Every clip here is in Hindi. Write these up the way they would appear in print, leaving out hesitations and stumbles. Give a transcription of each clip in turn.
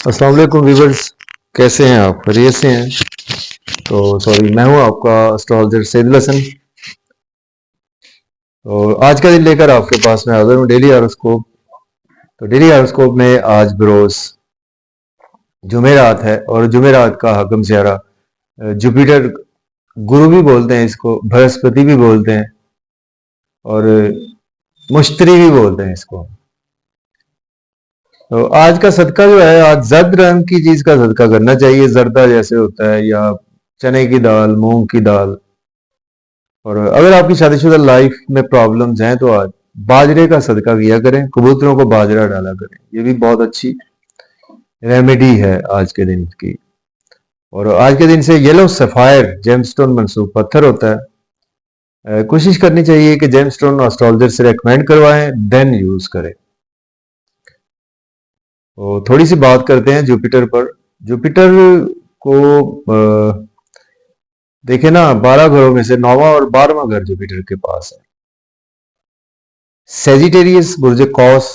अस्सलाम वालेकुम व्यूअर्स, कैसे हैं आप? खैरियत से हैं? तो सॉरी, मैं हूं आपका एस्ट्रोलॉजर सैयदुल हसन। और आज का दिन लेकर आपके पास मैं हाजिर हूं डेली हॉरोस्कोप। तो डेली हॉरोस्कोप में आज बरोज जुमेरात है और जुमेरात का हकम सियारा जुपिटर, गुरु भी बोलते हैं इसको, बृहस्पति भी बोलते हैं और मुश्तरी भी बोलते हैं इसको। तो आज का सदका जो है, आज जर्द रंग की चीज का सदका करना चाहिए। जर्दा जैसे होता है, या चने की दाल, मूंग की दाल। और अगर आपकी शादीशुदा लाइफ में प्रॉब्लम्स हैं तो आज बाजरे का सदका किया करें, कबूतरों को बाजरा डाला करें, ये भी बहुत अच्छी रेमेडी है आज के दिन की। और आज के दिन से येलो सफायर जेमस्टोन मंसूब पत्थर होता है। कोशिश करनी चाहिए कि जेमस्टोन एस्ट्रोलॉजर से रेकमेंड करवाएं, देन यूज करें। तो थोड़ी सी बात करते हैं जुपिटर पर। जुपिटर को देखे ना, 12 घरों में से 9वां और 12वां घर जुपिटर के पास है। सेजिटेरियस बुर्ज कॉस,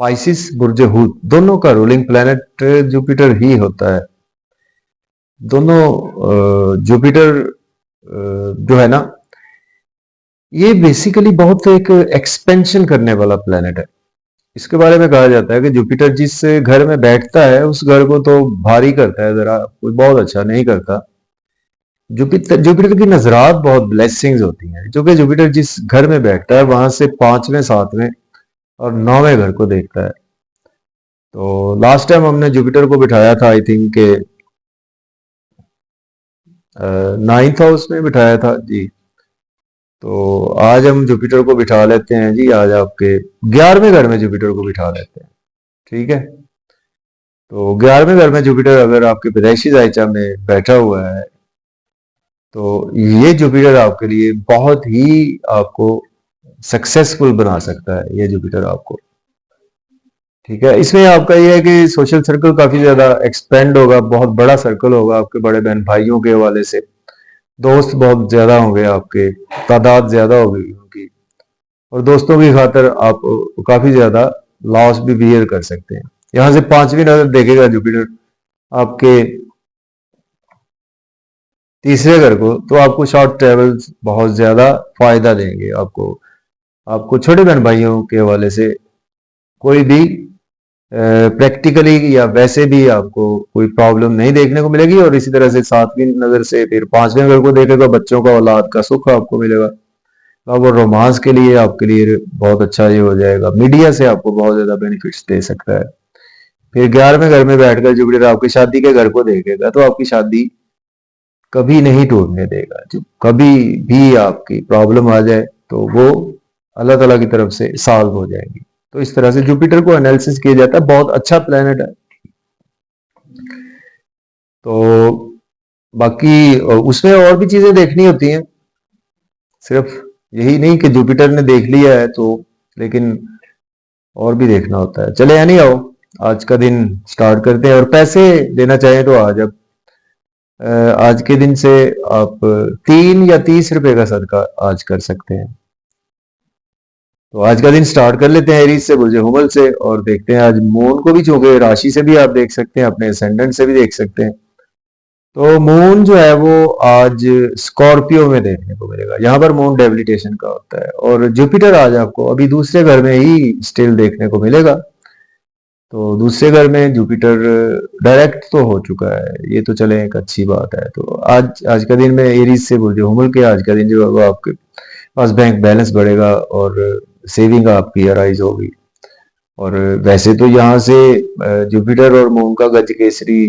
पाइसिस बुर्ज हूत, दोनों का रूलिंग प्लैनेट जुपिटर ही होता है। दोनों जुपिटर जो है ना, ये बेसिकली बहुत एक एक्सपेंशन करने वाला प्लैनेट है। इसके बारे में कहा जाता है कि जुपिटर जिस घर में बैठता है उस घर को तो भारी करता है, जरा कोई बहुत अच्छा नहीं करता। जुपिटर जुपिटर की नजरात बहुत ब्लेसिंग्स होती हैं, जो कि जुपिटर जिस घर में बैठता है वहां से 5वें, 7वें और 9वें घर को देखता है। तो लास्ट टाइम हमने जुपिटर को बिठाया था, आई थिंक के 9th हाउस में बिठाया था जी। तो आज हम जुपिटर को बिठा लेते हैं जी, आज आपके 11वें घर में जुपिटर को बिठा लेते हैं। ठीक है, तो 11वें घर में जुपिटर अगर आपके पैदाइशी जायचा में बैठा हुआ है तो ये जुपिटर आपके लिए बहुत ही आपको सक्सेसफुल बना सकता है। ये जुपिटर आपको, ठीक है, इसमें आपका ये है कि सोशल सर्कल काफी ज्यादा एक्सपेंड होगा, बहुत बड़ा सर्कल होगा आपके बड़े बहन भाइयों के हवाले से। दोस्त बहुत ज्यादा होंगे, आपके तादाद ज्यादा होगी उनकी, और दोस्तों की खातर आप काफी ज्यादा लॉस भी बियर कर सकते हैं। यहां से 5वीं नजर देखेगा जुपिटर आपके तीसरे घर को, तो आपको शॉर्ट ट्रेवल्स बहुत ज्यादा फायदा देंगे। आपको आपको छोटे बहन भाइयों के हवाले से कोई भी प्रैक्टिकली या वैसे भी आपको कोई प्रॉब्लम नहीं देखने को मिलेगी। और इसी तरह से 7वीं नजर से फिर 5वें घर को देखेगा, बच्चों का औलाद का सुख आपको मिलेगा। अब वो रोमांस के लिए आपके लिए बहुत अच्छा ये हो जाएगा। मीडिया से आपको बहुत ज्यादा बेनिफिट्स दे सकता है। फिर 11वें घर में बैठकर जुपिटर आपकी शादी के घर को देखेगा, तो आपकी शादी कभी नहीं टूटने देगा। जो कभी भी आपकी प्रॉब्लम आ जाए तो वो अल्लाह ताला की तरफ से सॉल्व हो जाएंगी। तो इस तरह से जुपिटर को एनालिसिस किया जाता है, बहुत अच्छा प्लेनेट है। तो बाकी उसमें और भी चीजें देखनी होती हैं, सिर्फ यही नहीं कि जुपिटर ने देख लिया है तो, लेकिन और भी देखना होता है। चले यानी आओ आज का दिन स्टार्ट करते हैं। और पैसे देना चाहें तो आज अब आज के दिन से आप 3 या 30 रुपए का सदका आज कर सकते हैं। तो आज का दिन स्टार्ट कर लेते हैं एरीज से, बुर्ज हुमल से, और देखते हैं आज मून को भी, चूंकि राशि से भी आप देख सकते हैं, अपने असेंडेंट से भी देख सकते हैं। तो मून जो है वो आज स्कॉर्पियो में देखने को मिलेगा। यहाँ पर मून डेबिलिटेशन का होता है। और जुपिटर आज आपको अभी दूसरे घर में ही स्टिल देखने को मिलेगा। तो दूसरे घर में जुपिटर डायरेक्ट तो हो चुका है, ये तो चले एक अच्छी बात है। तो आज का दिन में एरीज से बुर्ज हुमल के आज का दिन जो है वो आपके पास बैंक बैलेंस बढ़ेगा और सेविंग आपकी अराइज होगी। और वैसे तो यहाँ से जुपिटर और मून का गज केसरी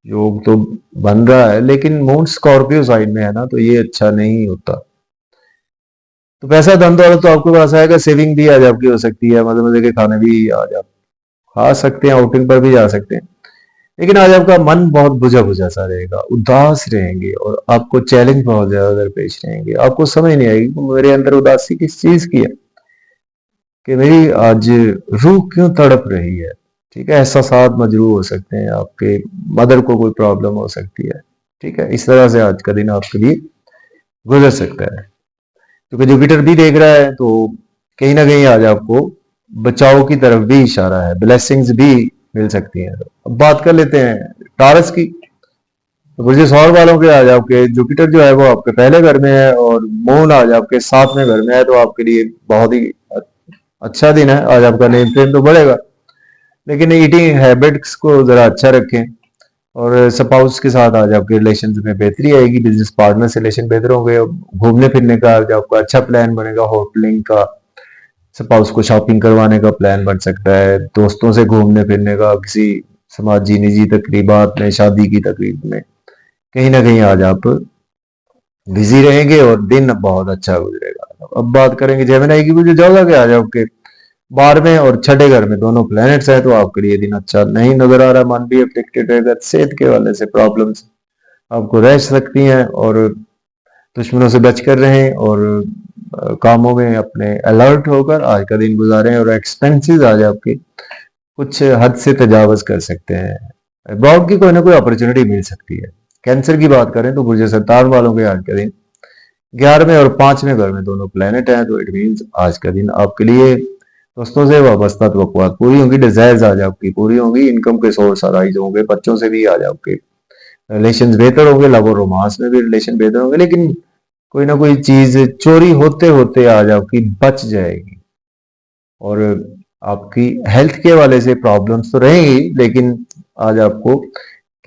योग तो बन रहा है, लेकिन मून स्कॉर्पियो साइड में है ना, तो ये अच्छा नहीं होता। तो पैसा धन दौलत तो आपके पास आएगा, सेविंग भी आज आपकी हो सकती है, मजे मजे के खाने भी आज आप खा सकते हैं, आउटिंग पर भी जा सकते हैं। लेकिन आज आपका मन बहुत बुझा बुझा सा रहेगा, उदास रहेंगे और आपको चैलेंज बहुत ज्यादा दरपेश रहेंगे। आपको समझ नहीं आएगी कि मेरे अंदर उदासी किस चीज की है, कि मेरी आज रूह क्यों तड़प रही है। ठीक है, एहसासात मजरूह हो सकते हैं, आपके मदर को कोई प्रॉब्लम हो सकती है। ठीक है, इस तरह से आज का दिन आपके लिए गुजर सकता है। क्योंकि जुपिटर भी देख रहा है तो कहीं ना कहीं आज आपको बचाव की तरफ भी इशारा है, ब्लेसिंग्स भी मिल सकती हैं। अब बात कर लेते हैं टॉरस की। तो बुर्ज सौर वालों के आज आपके जुपिटर जो है वो आपके पहले घर में है और मून आज आपके 7वें घर में है, तो आपके लिए बहुत ही अच्छा दिन है। आज आपका नेम फ्लेम तो बढ़ेगा, लेकिन ईटिंग हैबिट्स को जरा अच्छा रखें। और स्पाउस के साथ आज आपके रिलेशन में बेहतरी आएगी, बिजनेस पार्टनर से रिलेशन बेहतर होंगे। घूमने फिरने का आज आपका अच्छा प्लान बनेगा, होटलिंग का, स्पाउस को शॉपिंग करवाने का प्लान बन सकता है, दोस्तों से घूमने फिरने का, किसी समाजी निजी तकरीबात में, शादी की तकरीब में, कहीं ना कहीं आज आप बिजी रहेंगे और दिन बहुत अच्छा गुजरेगा। अब बात करेंगे जेमिनी की, मुझे ज्यादा क्या आज आपके 12वें और छठे घर में दोनों प्लैनेट्स हैं, तो आपके लिए दिन अच्छा नहीं नजर आ रहा। मन भी अफेक्टेड रहेगा, सेहत के वाले से प्रॉब्लम्स आपको रह सकती हैं, और दुश्मनों से बच कर रहें, और कामों में अपने अलर्ट होकर आज का दिन गुजारें। और एक्सपेंसेस आज आपके कुछ हद से तजावज कर सकते हैं। अब्रॉड की कोई ना कोई अपॉर्चुनिटी मिल सकती है। कैंसर की बात करें तो बुर्ज सरतार वालों के आज का दिन 11वें और 5वें घर में दोनों प्लेनेट हैं, तो इट मीन्स आज का दिन आपके लिए दोस्तों से वाबस्ता तवक्कुआत पूरी होंगी, डिजायर्स आज आपकी पूरी होंगी, इनकम के सोर्स राइज होंगे, बच्चों से भी आज आपके रिलेशन बेहतर होंगे, लव और रोमांस में भी रिलेशन बेहतर होंगे। लेकिन कोई ना कोई चीज चोरी होते होते आज आपकी बच जाएगी, और आपकी हेल्थ के वाले से प्रॉब्लम्स तो रहेंगी, लेकिन आज आपको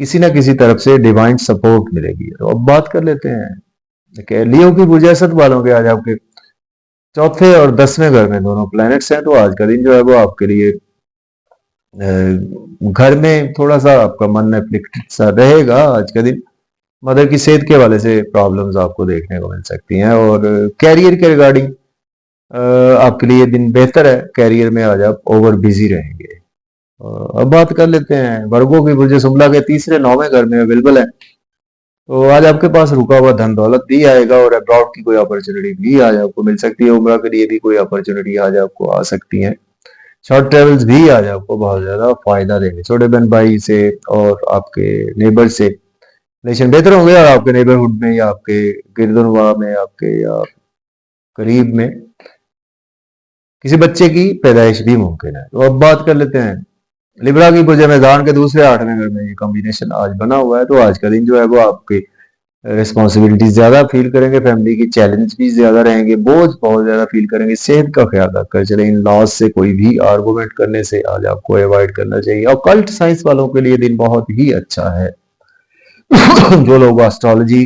किसी ना किसी तरफ से डिवाइन सपोर्ट मिलेगी। तो अब बात कर लेते हैं लियो की बुझासत वालों के आज आपके चौथे और 10वें घर में दोनों प्लैनेट्स हैं, तो आज का दिन जो है वो आपके लिए घर में थोड़ा सा आपका मन अफ्लिक्टेड सा रहेगा। आज का दिन मदर की सेहत के वाले से प्रॉब्लम्स आपको देखने को मिल सकती हैं, और कैरियर के रिगार्डिंग आपके लिए दिन बेहतर है। कैरियर में आज आप ओवर बिजी रहेंगे। अब बात कर लेते हैं वर्गों की, बुर्ज शुक्ला के तीसरे 9वें घर में अवेलेबल है, तो आज आपके पास रुका हुआ धन दौलत भी आएगा, और अब्रॉड की कोई अपॉर्चुनिटी भी आज आपको मिल सकती है। उम्र के लिए भी कोई अपॉर्चुनिटी आज आपको आ सकती है। शॉर्ट ट्रेवल्स भी आज आपको बहुत ज्यादा फायदा देंगे। छोटे बहन भाई से और आपके नेबर से रिलेशन बेहतर होंगे, और आपके नेबरहुड में या आपके गिरदनवा में, आपके या करीब में किसी बच्चे की पैदाइश भी मुमकिन है। तो अब बात कर लेते हैं लिब्रा की बुर्ज मैदान के दूसरे 8वें घर में ये कॉम्बिनेशन आज बना हुआ है, तो आज का दिन जो है वो आपकी रिस्पॉन्सिबिलिटी ज्यादा फील करेंगे, फैमिली की चैलेंज भी ज्यादा रहेंगे, बोझ बहुत ज्यादा फील करेंगे, सेहत का ख्याल रखकर चले। इन लॉस से कोई भी आर्गुमेंट करने से आज आपको अवॉइड करना चाहिए। और कल्ट साइंस वालों के लिए दिन बहुत ही अच्छा है। जो लोग एस्ट्रोलॉजी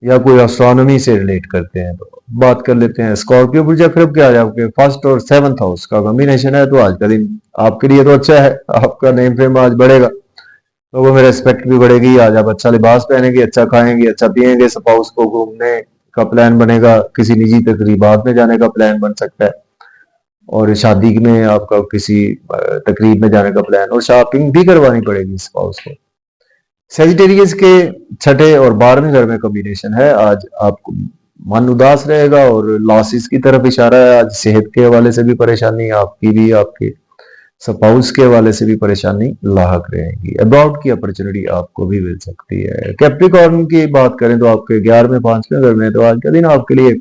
या कोई एस्ट्रोनॉमी से रिलेट करते हैं, तो बात कर लेते हैं स्कॉर्पियो बुर्ज अक्रब के आज आपके फर्स्ट और 7th हाउस का कॉम्बिनेशन है, तो आज का दिन आपके लिए तो अच्छा है। आपका नेम फेम आज बढ़ेगा, लोगों में रेस्पेक्ट भी बढ़ेगी। आज आप अच्छा लिबास पहनेंगे, अच्छा खाएंगे, अच्छा पिएंगे, स्पाउस को घूमने का प्लान बनेगा, किसी निजी तकरीबात में जाने का प्लान बन सकता है, और शादी में आपका किसी तकरीब में जाने का प्लान, और शॉपिंग भी करवानी पड़ेगी स्पाउस को। सेजिटेरियस के छठे और 12वें घर में कॉम्बिनेशन है। आज आपको मन उदास रहेगा और लॉसेस की तरफ इशारा है। आज सेहत के हवाले से भी परेशानी आपकी भी, आपके स्पाउस के हवाले से भी परेशानी लाहक रहेगी। अब्रॉड की अपॉर्चुनिटी आपको भी मिल सकती है। कैप्रिकॉर्न की बात करें तो आपके 11वें 5वें घर में, तो आज का दिन आपके लिए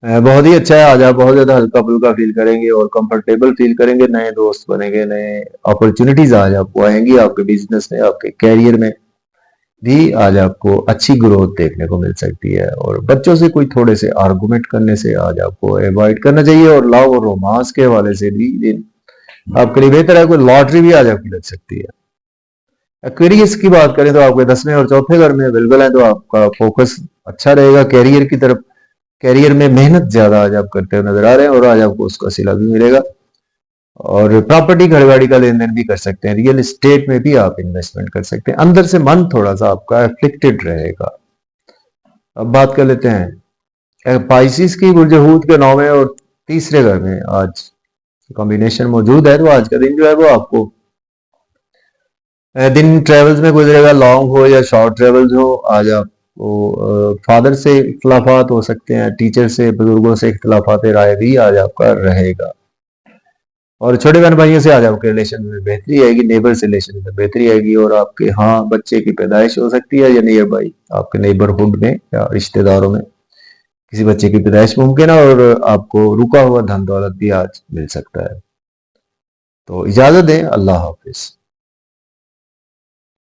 बहुत ही अच्छा है। आज आप बहुत ज्यादा हल्का फुल्का फील करेंगे और कंफर्टेबल फील करेंगे, नए दोस्त बनेंगे, नए अपॉर्चुनिटीज आज आपको आएंगी, आपके बिजनेस में, आपके कैरियर में भी आज आपको अच्छी ग्रोथ देखने को मिल सकती है। और बच्चों से कोई थोड़े से आर्गुमेंट करने से आज आपको अवॉइड करना चाहिए, और लव और रोमांस के हवाले से भी दिन आपके लिए बेहतर है। कोई लॉटरी भी आज आपकी लग सकती है। एक्वेरियस की बात करें तो आपके 10वें और चौथे घर में अवेलेबल है, तो आपका फोकस अच्छा रहेगा कैरियर की तरफ। कैरियर में मेहनत ज्यादा आज आप करते हुए नजर आ रहे हैं, और आज आपको उसका सिला भी मिलेगा। और प्रॉपर्टी घर गाड़ी का लेन देन भी कर सकते हैं, रियल एस्टेट में भी आप इन्वेस्टमेंट कर सकते हैं। अंदर से मन थोड़ा सा आपका एफ्लिक्टेड रहेगा। अब बात कर लेते हैं पाइसिस की बुर्ज हूत के 9वें और तीसरे घर में आज कॉम्बिनेशन मौजूद है, तो आज का दिन जो है वो आपको दिन ट्रेवल्स में गुजरेगा, लॉन्ग हो या शॉर्ट ट्रेवल्स हो। आज आपको फादर से इख्तलाफात हो सकते हैं, टीचर से, बुजुर्गों से इख्तलाफात राय भी आज आपका रहेगा। और छोटे बहन भाइयों से आज आपके रिलेशन में बेहतरी आएगी, नेबर से रिलेशन में बेहतरी आएगी, और आपके यहाँ बच्चे की पैदाइश हो सकती है, या नियर बाई आपके नेबरहुड में या रिश्तेदारों में किसी बच्चे की पैदाइश मुमकिन है, और आपको रुका हुआ धन दौलत भी आज मिल सकता है। तो इजाजत दें, अल्लाह हाफ़िज़।